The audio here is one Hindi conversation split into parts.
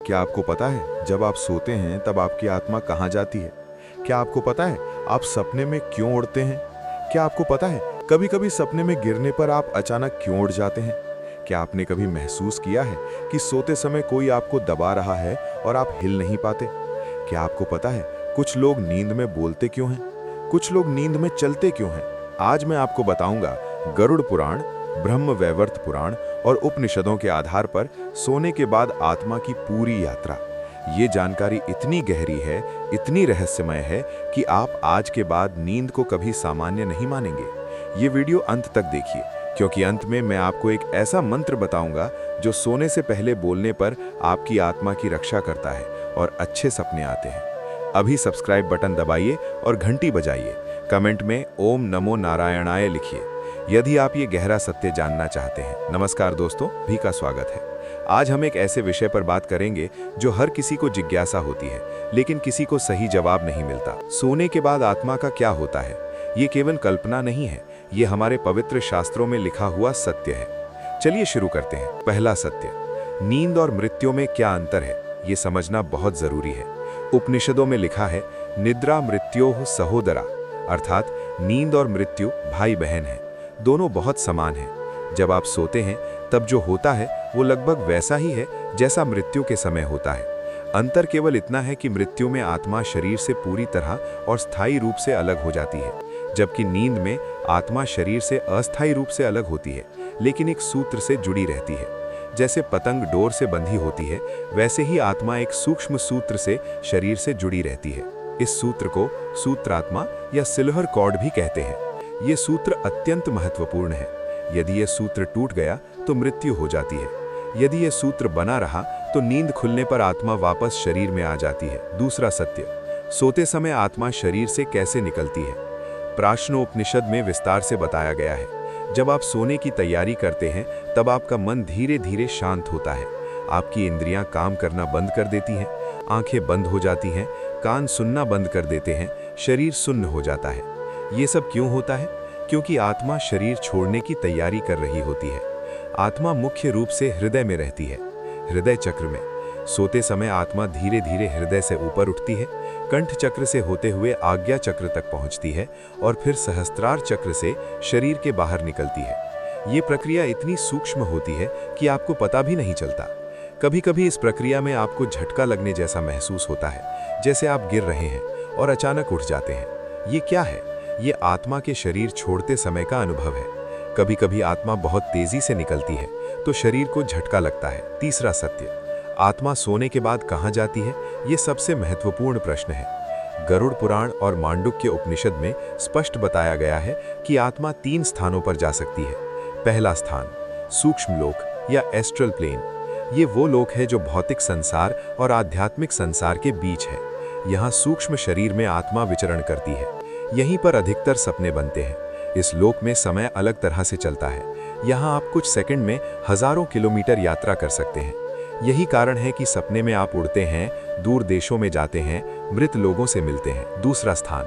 क्या आपको पता है जब आप सोते हैं तब आपकी आत्मा कहाँ जाती है? क्या आपको पता है आप सपने में क्यों उड़ते हैं? क्या आपको पता है कभी कभी सपने में गिरने पर आप अचानक क्यों उड़ जाते हैं? क्या आपने कभी महसूस किया है कि सोते समय कोई आपको दबा रहा है और आप हिल नहीं पाते? क्या आपको पता है कुछ लोग नींद में बोलते क्यों हैं? कुछ लोग नींद में चलते क्यों हैं? आज मैं आपको बताऊंगा गरुड़ पुराण, ब्रह्म वैवर्त पुराण और उपनिषदों के आधार पर सोने के बाद आत्मा की पूरी यात्रा। ये जानकारी इतनी गहरी है, इतनी रहस्यमय है कि आप आज के बाद नींद को कभी सामान्य नहीं मानेंगे। ये वीडियो अंत तक देखिए, क्योंकि अंत में मैं आपको एक ऐसा मंत्र बताऊंगा जो सोने से पहले बोलने पर आपकी आत्मा की रक्षा करता है और अच्छे सपने आते हैं। अभी सब्सक्राइब बटन दबाइए और घंटी बजाइए। कमेंट में ओम नमो नारायणाय लिखिए यदि आप ये गहरा सत्य जानना चाहते हैं। नमस्कार दोस्तों, भी का स्वागत है। आज हम एक ऐसे विषय पर बात करेंगे जो हर किसी को जिज्ञासा होती है, लेकिन किसी को सही जवाब नहीं मिलता। सोने के बाद आत्मा का क्या होता है? ये केवल कल्पना नहीं है, ये हमारे पवित्र शास्त्रों में लिखा हुआ सत्य है। चलिए शुरू करते हैं। पहला सत्य, नींद और मृत्यु में क्या अंतर है, ये समझना बहुत जरूरी है। उपनिषदों में लिखा है, निद्रा मृत्योः सहोदरा, अर्थात नींद और मृत्यु भाई बहन हैं, दोनों बहुत समान हैं। जब आप सोते हैं तब जो होता है वो लगभग वैसा ही है जैसा मृत्यु के समय होता है। अंतर केवल इतना है कि मृत्यु में आत्मा शरीर से पूरी तरह और स्थायी रूप से अलग हो जाती है, जबकि नींद में आत्मा शरीर से अस्थायी रूप से अलग होती है, लेकिन एक सूत्र से जुड़ी रहती है। जैसे पतंग डोर से बंधी होती है, वैसे ही आत्मा एक सूक्ष्म सूत्र से शरीर से जुड़ी रहती है। इस सूत्र को सूत्रात्मा या सिल्वर कॉर्ड भी कहते हैं। ये सूत्र अत्यंत महत्वपूर्ण है। यदि यह सूत्र टूट गया तो मृत्यु हो जाती है। यदि यह सूत्र बना रहा तो नींद खुलने पर आत्मा वापस शरीर में आ जाती है। दूसरा सत्य, सोते समय आत्मा शरीर से कैसे निकलती है? प्राश्नोपनिषद में विस्तार से बताया गया है। जब आप सोने की तैयारी करते हैं तब आपका मन धीरे धीरे शांत होता है। आपकी इंद्रियां काम करना बंद कर देती हैं, आंखें बंद हो जाती हैं, कान सुनना बंद कर देते हैं, शरीर सुन्न हो जाता है। ये सब क्यों होता है? क्योंकि आत्मा शरीर छोड़ने की तैयारी कर रही होती है। आत्मा मुख्य रूप से हृदय में रहती है, हृदय चक्र में। सोते समय आत्मा धीरे धीरे हृदय से ऊपर उठती है, कंठ चक्र से होते हुए आज्ञा चक्र तक पहुंचती है और फिर सहस्त्रार चक्र से शरीर के बाहर निकलती है। ये प्रक्रिया इतनी सूक्ष्म होती है कि आपको पता भी नहीं चलता। कभी कभी इस प्रक्रिया में आपको झटका लगने जैसा महसूस होता है, जैसे आप गिर रहे हैं और अचानक उठ जाते हैं। ये क्या है? ये आत्मा के शरीर छोड़ते समय का अनुभव है। कभी कभी आत्मा बहुत तेजी से निकलती है तो शरीर को झटका लगता है। तीसरा सत्य, आत्मा सोने के बाद कहाँ जाती है? ये सबसे महत्वपूर्ण प्रश्न है। गरुड़ पुराण और मांडुक्य उपनिषद में स्पष्ट बताया गया है कि आत्मा 3 स्थानों पर जा सकती है। पहला स्थान, सूक्ष्म लोक या एस्ट्रल प्लेन। ये वो लोक है जो भौतिक संसार और आध्यात्मिक संसार के बीच है। यहाँ सूक्ष्म शरीर में आत्मा विचरण करती है। यहीं पर अधिकतर सपने बनते हैं। इस लोक में समय अलग तरह से चलता है। यहाँ आप कुछ सेकंड में हजारों किलोमीटर यात्रा कर सकते हैं। यही कारण है कि सपने में आप उड़ते हैं, दूर देशों में जाते हैं, मृत लोगों से मिलते हैं। दूसरा स्थान,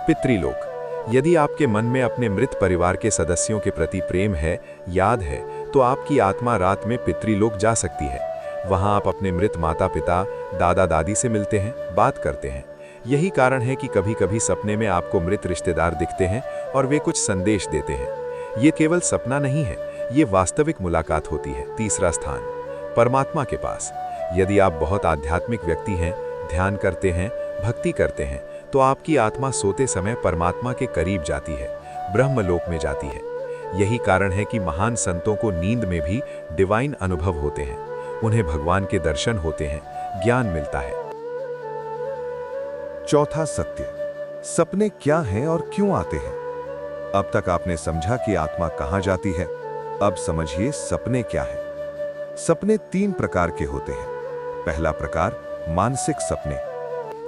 पितृलोक। यदि आपके मन में अपने मृत परिवार के सदस्यों के प्रति प्रेम है, याद है, तो आपकी आत्मा रात में पितृलोक जा सकती है। वहाँ आप अपने मृत माता पिता, दादा दादी से मिलते हैं, बात करते हैं। यही कारण है कि कभी कभी सपने में आपको मृत रिश्तेदार दिखते हैं और वे कुछ संदेश देते हैं। ये केवल सपना नहीं है, ये वास्तविक मुलाकात होती है। तीसरा स्थान, परमात्मा के पास। यदि आप बहुत आध्यात्मिक व्यक्ति हैं, ध्यान करते हैं, भक्ति करते हैं, तो आपकी आत्मा सोते समय परमात्मा के करीब जाती है, ब्रह्मलोक में जाती है। यही कारण है कि महान संतों को नींद में भी डिवाइन अनुभव होते हैं। उन्हें भगवान के दर्शन होते हैं, ज्ञान मिलता है। चौथा सत्य, सपने क्या हैं और क्यों आते हैं? अब तक आपने समझा कि आत्मा कहां जाती है। अब समझिए सपने क्या हैं। सपने 3 प्रकार के होते हैं। पहला प्रकार, मानसिक सपने।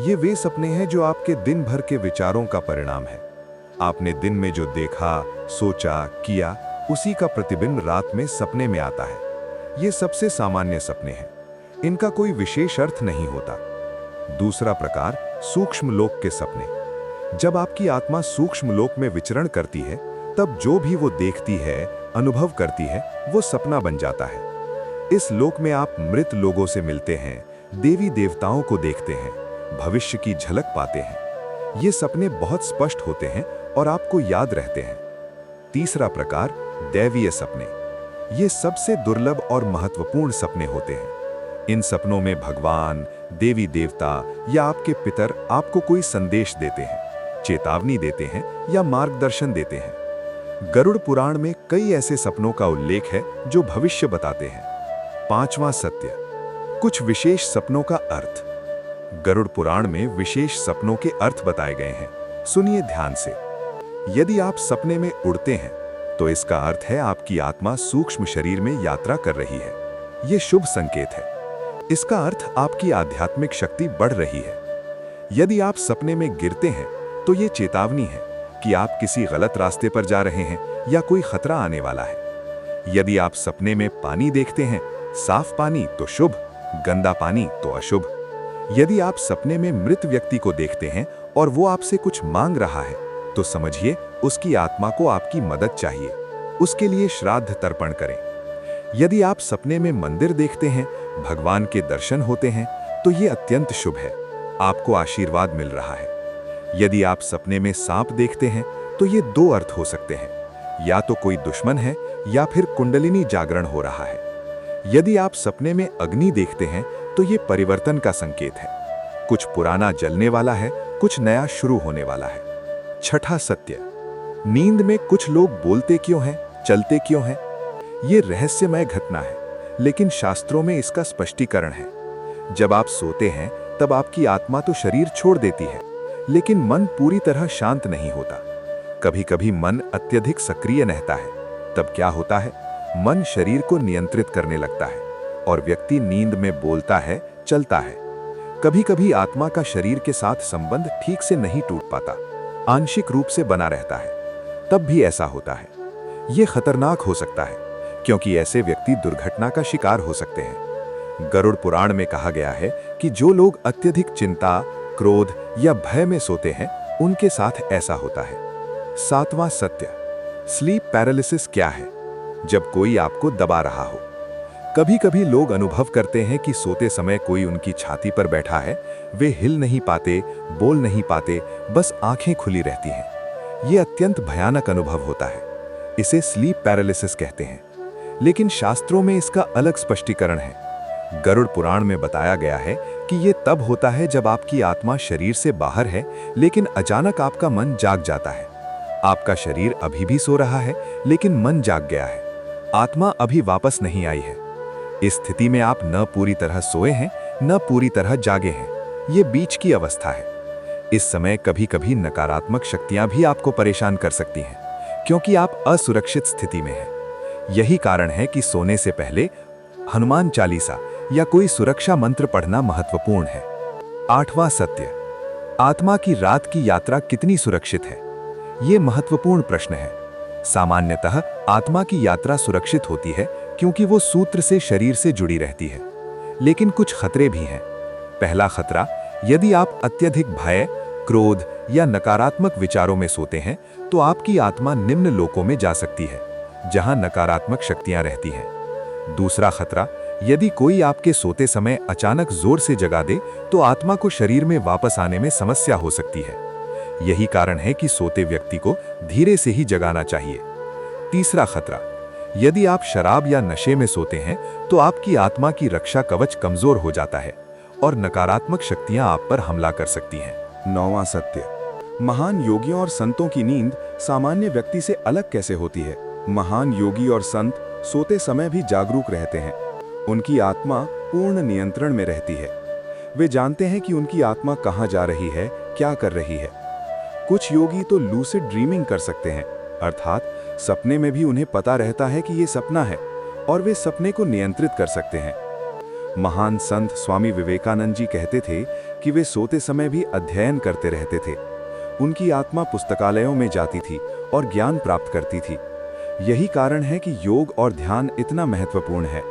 ये वे सपने हैं जो आपके दिन भर के विचारों का परिणाम है। आपने दिन में जो देखा, सोचा, किया, उसी का प्रतिबिंब रात में सपने में आता है। ये सबसे सामान्य सपने हैं। इनका कोई विशेष अर्थ नहीं होता। दूसरा प्रकार, सूक्ष्म लोक के सपने। जब आपकी आत्मा सूक्ष्म लोक में विचरण करती है, तब जो भी वो देखती है, अनुभव करती है, वो सपना बन जाता है। इस लोक में आप मृत लोगों से मिलते हैं, देवी देवताओं को देखते हैं, भविष्य की झलक पाते हैं। ये सपने बहुत स्पष्ट होते हैं और आपको याद रहते हैं। तीसरा प्रकार, दैवीय सपने। ये सबसे दुर्लभ और महत्वपूर्ण सपने होते हैं। इन सपनों में भगवान, देवी देवता या आपके पितर आपको कोई संदेश देते हैं, चेतावनी देते हैं या मार्गदर्शन देते हैं। गरुड़ पुराण में कई ऐसे सपनों का उल्लेख है जो भविष्य बताते हैं। पांचवां सत्य, कुछ विशेष सपनों का अर्थ। गरुड़ पुराण में विशेष सपनों के अर्थ बताए गए हैं। सुनिए ध्यान से। यदि आप सपने में उड़ते हैं तो इसका अर्थ है आपकी आत्मा सूक्ष्म शरीर में यात्रा कर रही है। यह शुभ संकेत है। इसका अर्थ आपकी आध्यात्मिक शक्ति बढ़ रही है। यदि आप सपने में गिरते हैं तो यह चेतावनी है कि आप किसी गलत रास्ते पर जा रहे हैं या कोई खतरा आने वाला है। यदि आप सपने में पानी देखते हैं, साफ पानी तो शुभ, गंदा पानी तो अशुभ। यदि आप सपने में मृत व्यक्ति को देखते हैं और वो आपसे कुछ मांग रहा है तो समझिए उसकी आत्मा को आपकी मदद चाहिए। उसके लिए श्राद्ध तर्पण करें। यदि आप सपने में मंदिर देखते हैं, भगवान के दर्शन होते हैं तो ये अत्यंत शुभ है, आपको आशीर्वाद मिल रहा है। यदि आप सपने में सांप देखते हैं तो ये दो अर्थ हो सकते हैं, या तो कोई दुश्मन है या फिर कुंडलिनी जागरण हो रहा है। यदि आप सपने में अग्नि देखते हैं तो ये परिवर्तन का संकेत है। कुछ पुराना जलने वाला है, कुछ नया शुरू होने वाला है। छठा सत्य, नींद में कुछ लोग बोलते क्यों हैं, चलते क्यों हैं? ये रहस्यमय घटना है, लेकिन शास्त्रों में इसका स्पष्टीकरण है। जब आप सोते हैं तब आपकी आत्मा तो शरीर छोड़ देती है, लेकिन मन पूरी तरह शांत नहीं होता। कभी-कभी मन अत्यधिक सक्रिय रहता है। तब क्या होता है? मन शरीर को नियंत्रित करने लगता है और व्यक्ति नींद में बोलता है, चलता है। कभी-कभी आत्मा का शरीर के साथ संबंध ठीक से नहीं टूट पाता, आंशिक रूप से बना रहता है। तब भी ऐसा होता है। यह खतरनाक हो सकता है क्योंकि ऐसे व्यक्ति दुर्घटना का शिकार हो सकते हैं। गरुड़ पुराण में कहा गया है कि जो लोग अत्यधिक चिंता, क्रोध या भय में सोते हैं, उनके साथ ऐसा होता है। सातवां सत्य, स्लीप पैरालिसिस क्या है? जब कोई आपको दबा रहा हो। कभी-कभी लोग अनुभव करते हैं कि सोते समय कोई उनकी छाती पर बैठा है। वे हिल नहीं पाते, बोल नहीं पाते, बस आंखें खुली रहती हैं। यह अत्यंत भयानक अनुभव होता है। इसे स्लीप पैरालिसिस कहते हैं, लेकिन शास्त्रों में इसका अलग स्पष्टीकरण है। गरुड़ पुराण में बताया गया है कि यह तब होता है जब आपकी आत्मा शरीर से बाहर है, लेकिन अचानक आपका मन जाग जाता है। आपका शरीर अभी भी सो रहा है, लेकिन मन जाग गया है। आत्मा अभी वापस नहीं आई है। इस स्थिति में आप न पूरी तरह सोए हैं, न पूरी तरह जागे हैं। ये बीच की अवस्था है। इस समय कभी-कभी नकारात्मक शक्तियां भी आपको परेशान कर सकती हैं, क्योंकि आप असुरक्षित स्थिति में हैं। यही कारण है कि सोने से पहले हनुमान चालीसा या कोई सुरक्षा मंत्र पढ़ना महत्वपूर्ण है। आठवां सत्य, आत्मा की रात की यात्रा कितनी सुरक्षित है? ये महत्वपूर्ण प्रश्न है। सामान्यतः आत्मा की यात्रा सुरक्षित होती है क्योंकि वो सूत्र से शरीर से जुड़ी रहती है, लेकिन कुछ खतरे भी हैं। पहला खतरा, यदि आप अत्यधिक भय, क्रोध या नकारात्मक विचारों में सोते हैं तो आपकी आत्मा निम्न लोकों में जा सकती है, जहां नकारात्मक शक्तियां रहती हैं। दूसरा खतरा, यदि कोई आपके सोते समय अचानक जोर से जगा दे तो आत्मा को शरीर में वापस आने में समस्या हो सकती है। यही कारण है कि सोते व्यक्ति को धीरे से ही जगाना चाहिए। तीसरा खतरा, यदि आप शराब या नशे में सोते हैं तो आपकी आत्मा की रक्षा कवच कमजोर हो जाता है और नकारात्मक शक्तियां आप पर हमला कर सकती हैं। नौवां सत्य, महान योगियों और संतों की नींद सामान्य व्यक्ति से अलग कैसे होती है? महान योगी और संत सोते समय भी जागरूक रहते हैं। उनकी आत्मा पूर्ण नियंत्रण में रहती है। वे जानते हैं कि उनकी आत्मा कहाँ जा रही है, क्या कर रही है। कुछ योगी तो लूसिड ड्रीमिंग कर सकते हैं, अर्थात सपने में भी उन्हें पता रहता है कि ये सपना है और वे सपने को नियंत्रित कर सकते हैं। महान संत स्वामी विवेकानंद जी कहते थे कि वे सोते समय भी अध्ययन करते रहते थे। उनकी आत्मा पुस्तकालयों में जाती थी और ज्ञान प्राप्त करती थी। यही कारण है कि योग और ध्यान इतना महत्वपूर्ण है।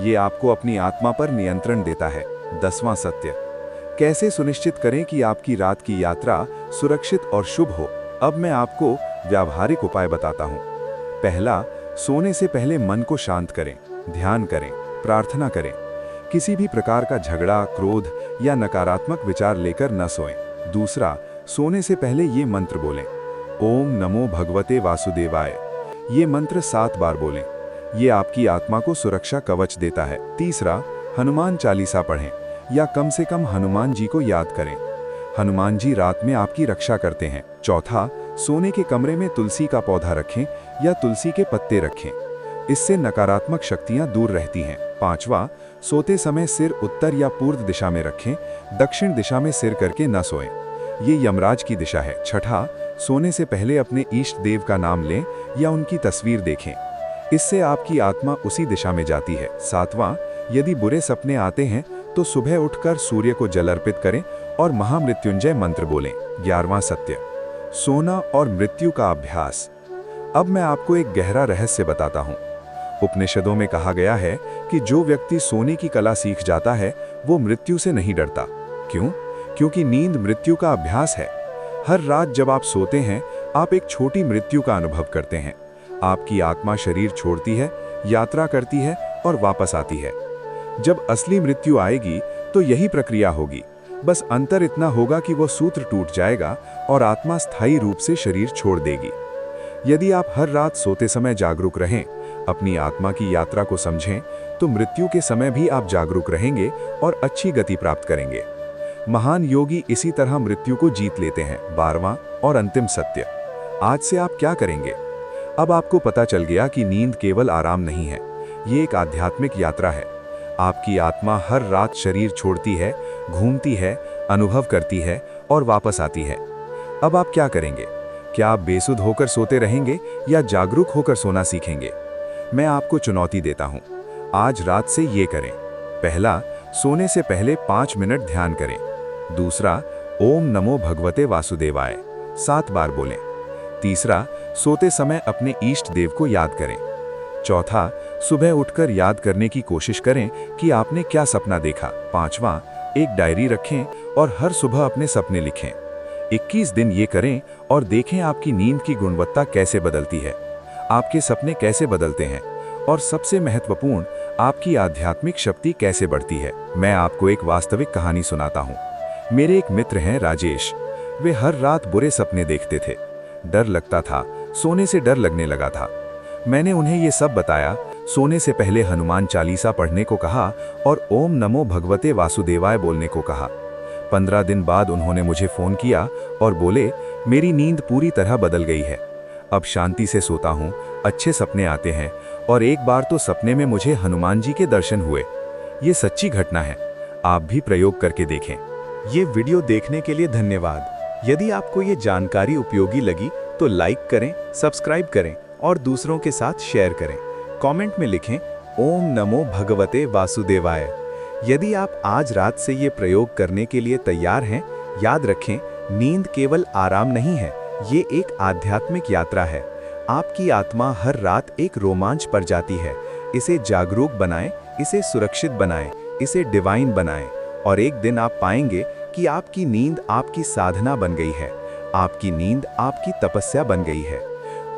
ये आपको अपनी आत्मा पर नियंत्रण देता है। 10वां सत्य, कैसे सुनिश्चित करें कि आपकी रात की यात्रा सुरक्षित और शुभ हो? अब मैं आपको व्यावहारिक उपाय बताता हूँ। पहला, सोने से पहले मन को शांत करें, ध्यान करें, प्रार्थना करें। किसी भी प्रकार का झगड़ा, क्रोध या नकारात्मक विचार लेकर न सोएं। दूसरा, सोने से पहले ये मंत्र बोलें, ओम नमो भगवते वासुदेवाय। ये मंत्र 7 बार बोलें। ये आपकी आत्मा को सुरक्षा कवच देता है। तीसरा, हनुमान चालीसा पढ़ें या कम से कम हनुमान जी को याद करें। हनुमान जी रात में आपकी रक्षा करते हैं। चौथा, सोने के कमरे में तुलसी का पौधा रखें या तुलसी के पत्ते रखें। इससे नकारात्मक शक्तियां दूर रहती हैं। पांचवा, सोते समय सिर उत्तर या पूर्व दिशा में रखें, दक्षिण दिशा में सिर करके न सोएं। ये यमराज की दिशा है। छठा, सोने से पहले अपने इष्ट देव का नाम लें या उनकी तस्वीर देखें। इससे आपकी आत्मा उसी दिशा में जाती है। सातवां, यदि बुरे सपने आते हैं तो सुबह उठकर सूर्य को जल अर्पित करें और महामृत्युंजय मंत्र बोलें। 11वां सत्य, सोना और मृत्यु का अभ्यास। अब मैं आपको एक गहरा रहस्य बताता हूं। उपनिषदों में कहा गया है कि जो व्यक्ति सोने की कला सीख जाता है वो मृत्यु से नहीं डरता। क्यों? क्योंकि नींद मृत्यु का अभ्यास है। हर रात जब आप सोते हैं, आप एक छोटी मृत्यु का अनुभव करते हैं। आपकी आत्मा शरीर छोड़ती है, यात्रा करती है और वापस आती है। जब असली मृत्यु आएगी तो यही प्रक्रिया होगी। बस अंतर इतना होगा कि वो सूत्र टूट जाएगा और आत्मा स्थायी रूप से शरीर छोड़ देगी। यदि आप हर रात सोते समय जागरूक रहें, अपनी आत्मा की यात्रा को समझें, तो मृत्यु के समय भी आप जागरूक रहेंगे और अच्छी गति प्राप्त करेंगे। महान योगी इसी तरह मृत्यु को जीत लेते हैं। 12वां और अंतिम सत्य, आज से आप क्या करेंगे? अब आपको पता चल गया कि नींद केवल आराम नहीं है, ये एक आध्यात्मिक यात्रा है। आपकी आत्मा हर रात शरीर छोड़ती है, घूमती है, अनुभव करती है और वापस आती है। अब आप क्या करेंगे? क्या आप बेसुध होकर सोते रहेंगे या जागरूक होकर सोना सीखेंगे? मैं आपको चुनौती देता हूं, आज रात से ये करें। पहला, सोने से पहले 5 मिनट ध्यान करें। दूसरा, ओम नमो भगवते वासुदेवाय 7 बार बोलें। तीसरा, सोते समय अपने इष्ट देव को याद करें। चौथा, सुबह उठकर याद करने की कोशिश करें कि आपने क्या सपना देखा। पांचवां, एक डायरी रखें और हर सुबह अपने सपने लिखें। 21 दिन ये करें और देखें आपकी नींद की गुणवत्ता कैसे बदलती है, आपके सपने कैसे बदलते हैं और सबसे महत्वपूर्ण, आपकी आध्यात्मिक शक्ति कैसे बढ़ती है। मैं आपको एक वास्तविक कहानी सुनाता हूँ। मेरे एक मित्र हैं राजेश। वे हर रात बुरे सपने देखते थे। डर लगता था, सोने से डर लगने लगा था। मैंने उन्हें ये सब बताया, सोने से पहले हनुमान चालीसा पढ़ने को कहा और ओम नमो भगवते वासुदेवाय बोलने को कहा। 15 दिन बाद उन्होंने मुझे फ़ोन किया और बोले, मेरी नींद पूरी तरह बदल गई है। अब शांति से सोता हूँ, अच्छे सपने आते हैं और एक बार तो सपने में मुझे हनुमान जी के दर्शन हुए। ये सच्ची घटना है, आप भी प्रयोग करके देखें। ये वीडियो देखने के लिए धन्यवाद। यदि आपको ये जानकारी उपयोगी लगी तो लाइक करें, सब्सक्राइब करें और दूसरों के साथ शेयर करें। कमेंट में लिखें ओम नमो भगवते वासुदेवाय। यदि आप आज रात से ये प्रयोग करने के लिए तैयार हैं, याद रखें, नींद केवल आराम नहीं है, ये एक आध्यात्मिक यात्रा है। आपकी आत्मा हर रात एक रोमांच पर जाती है। इसे जागरूक बनाएं, इसे सुरक्षित बनाएं, इसे डिवाइन बनाएं और एक दिन आप पाएंगे कि आपकी नींद आपकी साधना बन गई है, आपकी नींद आपकी तपस्या बन गई है।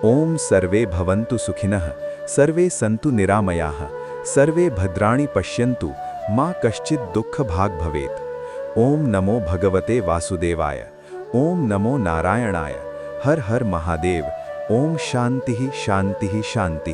ओम सर्वे भवन्तु सुखिनः, सर्वे सन्तु निरामयाः, सर्वे भद्राणि पश्यन्तु, मा कश्चित् दुःख भाग् भवेत्। ओम नमो भगवते वासुदेवाय। ओम नमो नारायणाय। हर हर महादेव। ओम शांति शांति शांति।